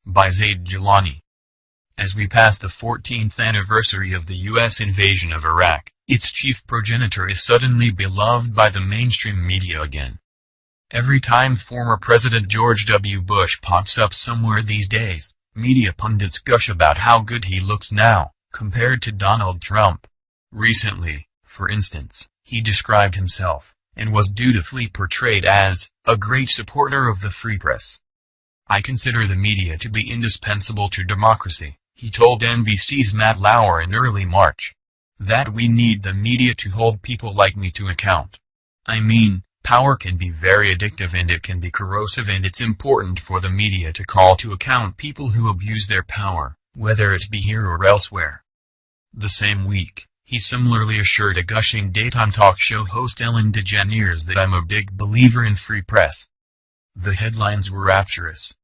by Zaid Jilani. As we pass the 14th anniversary of the U.S. invasion of Iraq, its chief progenitor is suddenly beloved by the mainstream media again. Every time former President George W. Bush pops up somewhere these days, media pundits gush about how good he looks now, compared to Donald Trump. Recently, for instance, he described himself, and was dutifully portrayed as, a great supporter of the free press. "I consider the media to be indispensable to democracy," he told NBC's Matt Lauer in early March. "That we need the media to hold people like me to account. I mean, power can be very addictive and it can be corrosive, and it's important for the media to call to account people who abuse their power, whether it be here or elsewhere." The same week, he similarly assured a gushing daytime talk show host Ellen DeGeneres that "I'm a big believer in free press." The headlines were rapturous.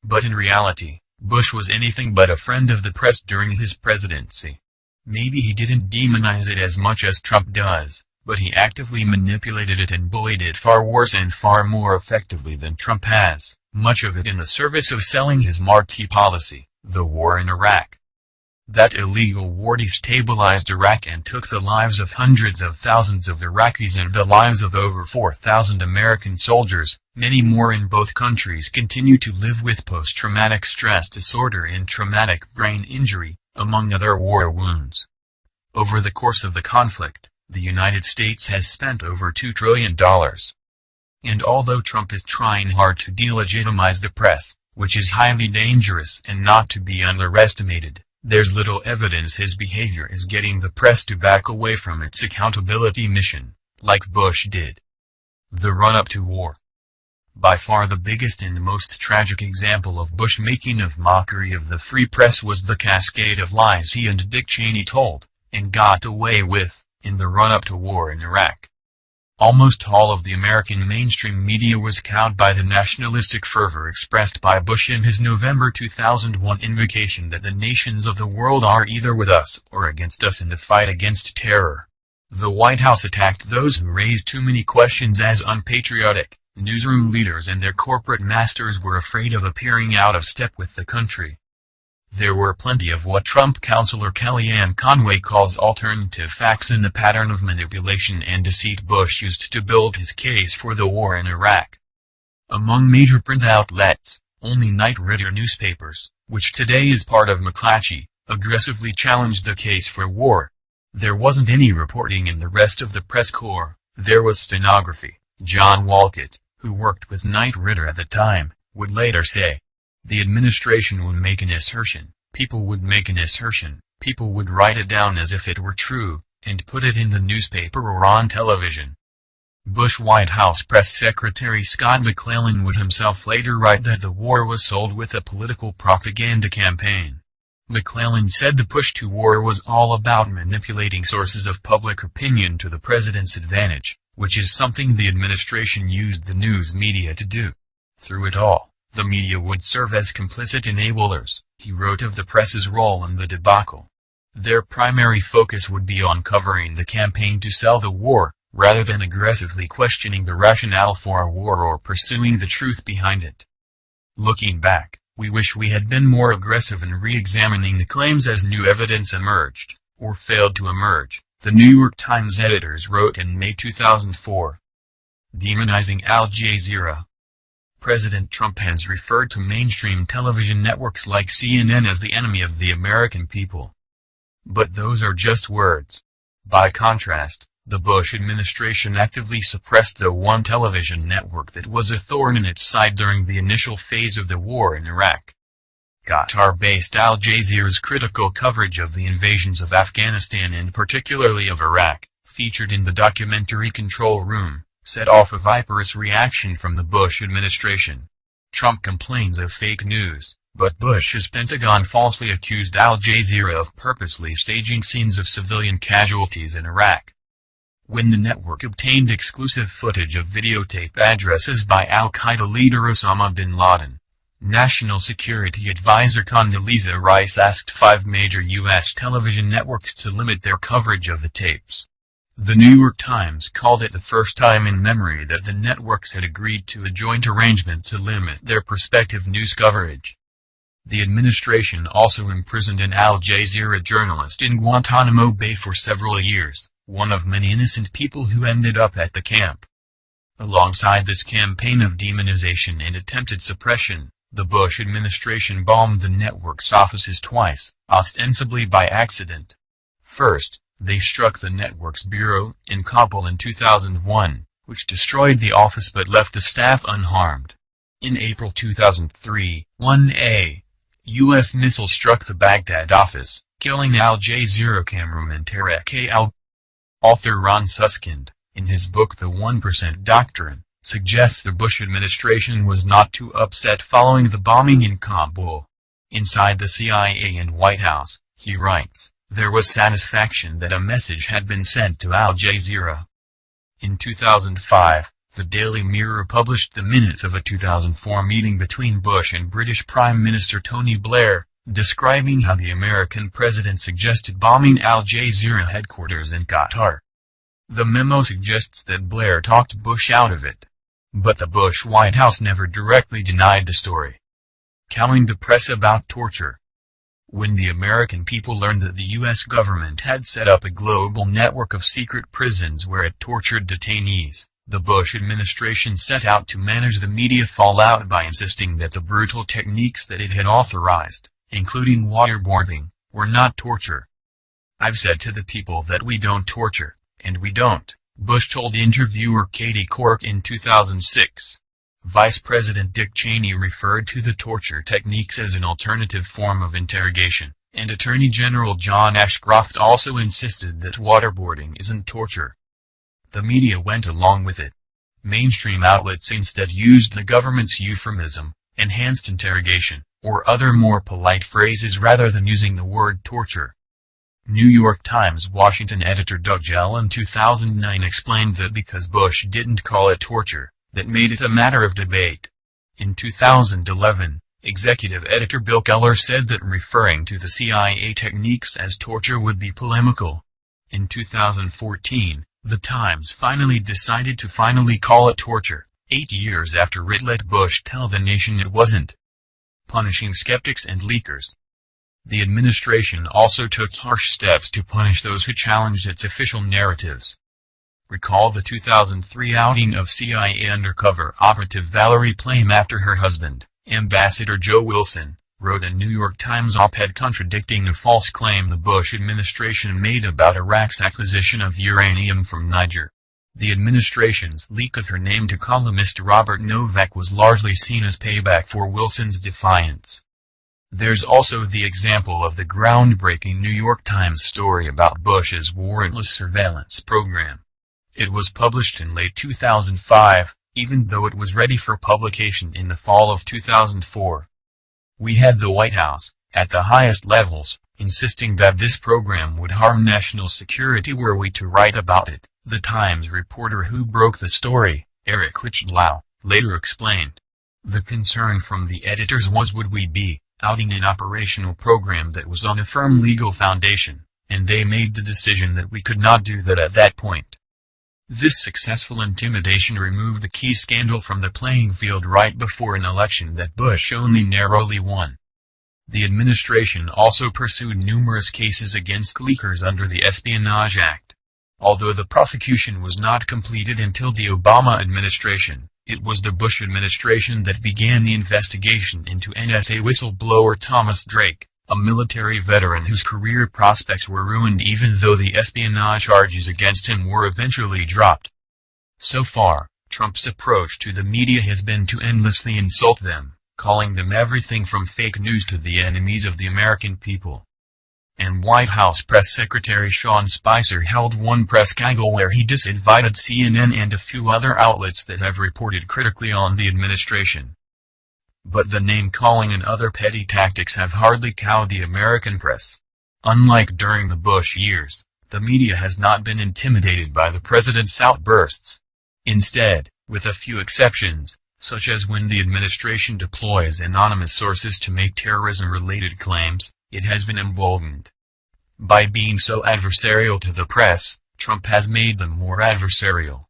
But in reality, Bush was anything but a friend of the press during his presidency. Maybe he didn't demonize it as much as Trump does, but he actively manipulated it and bullied it far worse and far more effectively than Trump has, much of it in the service of selling his marquee policy, the war in Iraq. That illegal war destabilized Iraq and took the lives of hundreds of thousands of Iraqis and the lives of over 4,000 American soldiers. Many more in both countries continue to live with post-traumatic stress disorder and traumatic brain injury, among other war wounds. Over the course of the conflict, the United States has spent over $2 trillion. And although Trump is trying hard to delegitimize the press, which is highly dangerous and not to be underestimated, there's little evidence his behavior is getting the press to back away from its accountability mission, like Bush did. The run-up to war. By far the biggest and most tragic example of Bush making of mockery of the free press was the cascade of lies he and Dick Cheney told, and got away with, in the run-up to war in Iraq. Almost all of the American mainstream media was cowed by the nationalistic fervor expressed by Bush in his November 2001 invocation that the nations of the world are either with us or against us in the fight against terror. The White House attacked those who raised too many questions as unpatriotic. Newsroom leaders and their corporate masters were afraid of appearing out of step with the country. There were plenty of what Trump counselor Kellyanne Conway calls alternative facts in the pattern of manipulation and deceit Bush used to build his case for the war in Iraq. Among major print outlets, only Knight Ridder newspapers, which today is part of McClatchy, aggressively challenged the case for war. There wasn't any reporting in the rest of the press corps. There was stenography. John Walcott, who worked with Knight Ridder at the time, would later say, "The administration would make an assertion, people would make an assertion, people would write it down as if it were true, and put it in the newspaper or on television." Bush White House Press Secretary Scott McClellan would himself later write that the war was sold with a political propaganda campaign. McClellan said the push to war was all about manipulating sources of public opinion to the president's advantage, which is something the administration used the news media to do. Through it all, the media would serve as complicit enablers, he wrote of the press's role in the debacle. Their primary focus would be on covering the campaign to sell the war, rather than aggressively questioning the rationale for a war or pursuing the truth behind it. Looking back, we wish we had been more aggressive in re-examining the claims as new evidence emerged, or failed to emerge, the New York Times editors wrote in May 2004. Demonizing Al Jazeera. President Trump has referred to mainstream television networks like CNN as the enemy of the American people. But those are just words. By contrast, the Bush administration actively suppressed the one television network that was a thorn in its side during the initial phase of the war in Iraq. Qatar-based Al Jazeera's critical coverage of the invasions of Afghanistan and particularly of Iraq, featured in the documentary Control Room, set off a viperous reaction from the Bush administration. Trump complains of fake news, but Bush's Pentagon falsely accused Al Jazeera of purposely staging scenes of civilian casualties in Iraq. When the network obtained exclusive footage of videotape addresses by al-Qaeda leader Osama bin Laden, National Security Advisor Condoleezza Rice asked 5 major U.S. television networks to limit their coverage of the tapes. The New York Times called it the first time in memory that the networks had agreed to a joint arrangement to limit their prospective news coverage. The administration also imprisoned an Al Jazeera journalist in Guantanamo Bay for several years, one of many innocent people who ended up at the camp. Alongside this campaign of demonization and attempted suppression, the Bush administration bombed the network's offices twice, ostensibly by accident. First, they struck the network's bureau in Kabul in 2001, which destroyed the office but left the staff unharmed. In April 2003, one U.S. missile struck the Baghdad office, killing Al Jazeera cameraman Tarek Al. Author Ron Suskind, in his book The 1% Doctrine, suggests the Bush administration was not too upset following the bombing in Kabul. Inside the CIA and White House, he writes, there was satisfaction that a message had been sent to Al Jazeera. In 2005, the Daily Mirror published the minutes of a 2004 meeting between Bush and British Prime Minister Tony Blair, describing how the American president suggested bombing Al Jazeera headquarters in Qatar. The memo suggests that Blair talked Bush out of it. But the Bush White House never directly denied the story. Cowing the press about torture. When the American people learned that the U.S. government had set up a global network of secret prisons where it tortured detainees, the Bush administration set out to manage the media fallout by insisting that the brutal techniques that it had authorized, including waterboarding, were not torture. I've said to the people that we don't torture, and we don't, Bush told interviewer Katie Couric in 2006. Vice President Dick Cheney referred to the torture techniques as an alternative form of interrogation, and Attorney General John Ashcroft also insisted that waterboarding isn't torture. The media went along with it. Mainstream outlets instead used the government's euphemism, enhanced interrogation, or other more polite phrases rather than using the word torture. New York Times Washington editor Doug Gell in 2009 explained that because Bush didn't call it torture, that made it a matter of debate. In 2011, executive editor Bill Keller said that referring to the CIA techniques as torture would be polemical. In 2014, The Times finally decided to call it torture, 8 years after it let Bush tell the nation it wasn't. Punishing skeptics and leakers. The administration also took harsh steps to punish those who challenged its official narratives. Recall the 2003 outing of CIA undercover operative Valerie Plame after her husband, Ambassador Joe Wilson, wrote a New York Times op-ed contradicting a false claim the Bush administration made about Iraq's acquisition of uranium from Niger. The administration's leak of her name to columnist Robert Novak was largely seen as payback for Wilson's defiance. There's also the example of the groundbreaking New York Times story about Bush's warrantless surveillance program. It was published in late 2005, even though it was ready for publication in the fall of 2004. We had the White House, at the highest levels, insisting that this program would harm national security were we to write about it, the Times reporter who broke the story, Eric Lichtblau, later explained. The concern from the editors was would we be outing an operational program that was on a firm legal foundation, and they made the decision that we could not do that at that point. This successful intimidation removed a key scandal from the playing field right before an election that Bush only narrowly won. The administration also pursued numerous cases against leakers under the Espionage Act. Although the prosecution was not completed until the Obama administration, it was the Bush administration that began the investigation into NSA whistleblower Thomas Drake, a military veteran whose career prospects were ruined even though the espionage charges against him were eventually dropped. So far, Trump's approach to the media has been to endlessly insult them, calling them everything from fake news to the enemies of the American people. And White House Press Secretary Sean Spicer held one press gaggle where he disinvited CNN and a few other outlets that have reported critically on the administration. But the name-calling and other petty tactics have hardly cowed the American press. Unlike during the Bush years, the media has not been intimidated by the president's outbursts. Instead, with a few exceptions, such as when the administration deploys anonymous sources to make terrorism-related claims, it has been emboldened. By being so adversarial to the press, Trump has made them more adversarial.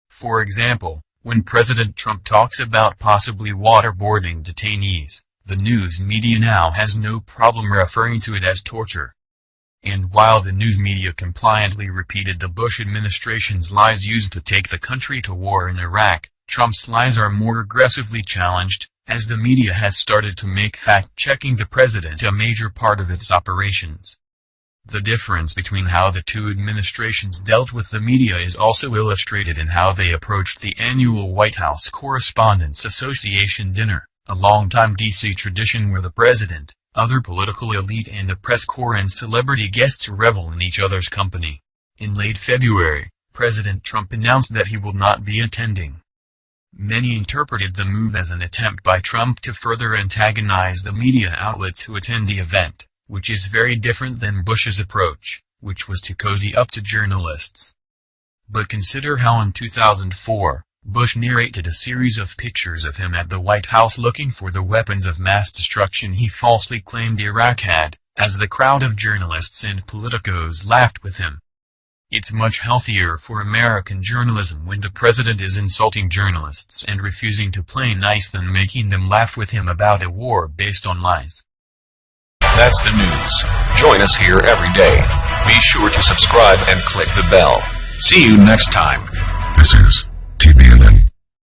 For example, when President Trump talks about possibly waterboarding detainees, The news media now has no problem referring to it as torture. And while the news media compliantly repeated the Bush administration's lies used to take the country to war in Iraq, Trump's lies are more aggressively challenged, as the media has started to make fact-checking the president a major part of its operations. The difference between how the two administrations dealt with the media is also illustrated in how they approached the annual White House Correspondents' Association dinner, a longtime D.C. tradition where the president, other political elite and the press corps and celebrity guests revel in each other's company. In late February, President Trump announced that he will not be attending. Many interpreted the move as an attempt by Trump to further antagonize the media outlets who attend the event, which is very different than Bush's approach, which was to cozy up to journalists. But consider how in 2004, Bush narrated a series of pictures of him at the White House looking for the weapons of mass destruction he falsely claimed Iraq had, as the crowd of journalists and politicos laughed with him. It's much healthier for American journalism when the president is insulting journalists and refusing to play nice than making them laugh with him about a war based on lies. That's the news. Join us here every day. Be sure to subscribe and click the bell. See you next time. This is TBNN.